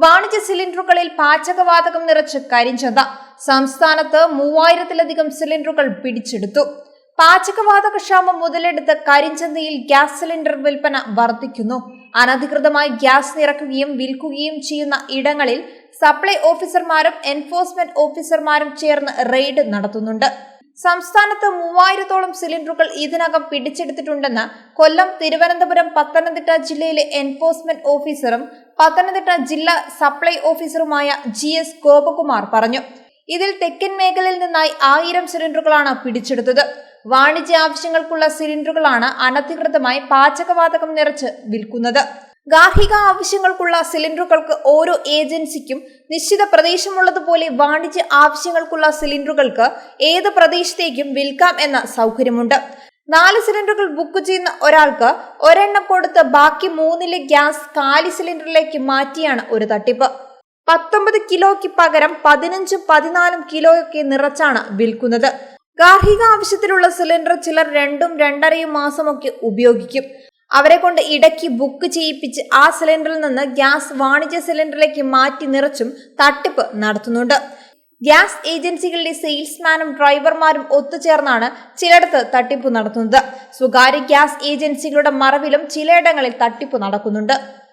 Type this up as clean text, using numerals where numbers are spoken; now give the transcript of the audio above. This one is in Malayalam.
വാണിജ്യ സിലിണ്ടറുകളിൽ പാചകവാതകം നിറച്ച് കരിഞ്ചന്ത. സംസ്ഥാനത്ത് 3000-ലധികം സിലിണ്ടറുകൾ പിടിച്ചെടുത്തു. പാചകവാതക ക്ഷാമം മുതലെടുത്ത് കരിഞ്ചന്തയിൽ ഗ്യാസ് സിലിണ്ടർ വിൽപ്പന വർദ്ധിക്കുന്നു. അനധികൃതമായി ഗ്യാസ് നിറയ്ക്കുകയും വിൽക്കുകയും ചെയ്യുന്ന ഇടങ്ങളിൽ സപ്ലൈ ഓഫീസർമാരും എൻഫോഴ്സ്മെന്റ് ഓഫീസർമാരും ചേർന്ന് റെയ്ഡ് നടത്തുന്നുണ്ട്. സംസ്ഥാനത്ത് 3000-ഓളം സിലിണ്ടറുകൾ ഇതിനകം പിടിച്ചെടുത്തിട്ടുണ്ടെന്ന് കൊല്ലം, തിരുവനന്തപുരം, പത്തനംതിട്ട ജില്ലയിലെ എൻഫോഴ്സ്മെന്റ് ഓഫീസറും പത്തനംതിട്ട ജില്ലാ സപ്ലൈ ഓഫീസറുമായ GS ഗോപകുമാർ പറഞ്ഞു. ഇതിൽ തെക്കൻ മേഖലയിൽ നിന്നായി 1000 സിലിണ്ടറുകളാണ് പിടിച്ചെടുത്തത്. വാണിജ്യ ആവശ്യങ്ങൾക്കുള്ള സിലിണ്ടറുകളാണ് അനധികൃതമായി പാചകവാതകം നിറച്ച് വിൽക്കുന്നത്. ഗാർഹിക ആവശ്യങ്ങൾക്കുള്ള സിലിണ്ടറുകൾക്ക് ഓരോ ഏജൻസിക്കും നിശ്ചിത പ്രദേശമുള്ളതുപോലെ വാണിജ്യ ആവശ്യങ്ങൾക്കുള്ള സിലിണ്ടറുകൾക്ക് ഏത് പ്രദേശത്തേക്കും വിൽക്കാം എന്ന സൗകര്യമുണ്ട്. 4 സിലിണ്ടറുകൾ ബുക്ക് ചെയ്യുന്ന ഒരാൾക്ക് ഒരെണ്ണം കൊടുത്ത് ബാക്കി 3-ലെ ഗ്യാസ് കാലി സിലിണ്ടറിലേക്ക് മാറ്റിയാണ് ഒരു തട്ടിപ്പ്. 19 കിലോയ്ക്ക് പകരം 15, 14 കിലോയൊക്കെ നിറച്ചാണ് വിൽക്കുന്നത്. ഗാർഹിക ആവശ്യത്തിലുള്ള സിലിണ്ടർ ചിലർ 2, 2.5 മാസമൊക്കെ ഉപയോഗിക്കും. അവരെ കൊണ്ട് ഇടയ്ക്ക് ബുക്ക് ചെയ്യിപ്പിച്ച് ആ സിലിണ്ടറിൽ നിന്ന് ഗ്യാസ് വാണിജ്യ സിലിണ്ടറിലേക്ക് മാറ്റി നിറച്ചും തട്ടിപ്പ് നടത്തുന്നുണ്ട്. ഗ്യാസ് ഏജൻസികളിലെ സെയിൽസ്മാനും ഡ്രൈവർമാരും ഒത്തുചേർന്നാണ് ചിലയിടത്ത് തട്ടിപ്പ് നടത്തുന്നത്. സ്വകാര്യ ഗ്യാസ് ഏജൻസികളുടെ മറവിലും ചിലയിടങ്ങളിൽ തട്ടിപ്പ് നടക്കുന്നുണ്ട്.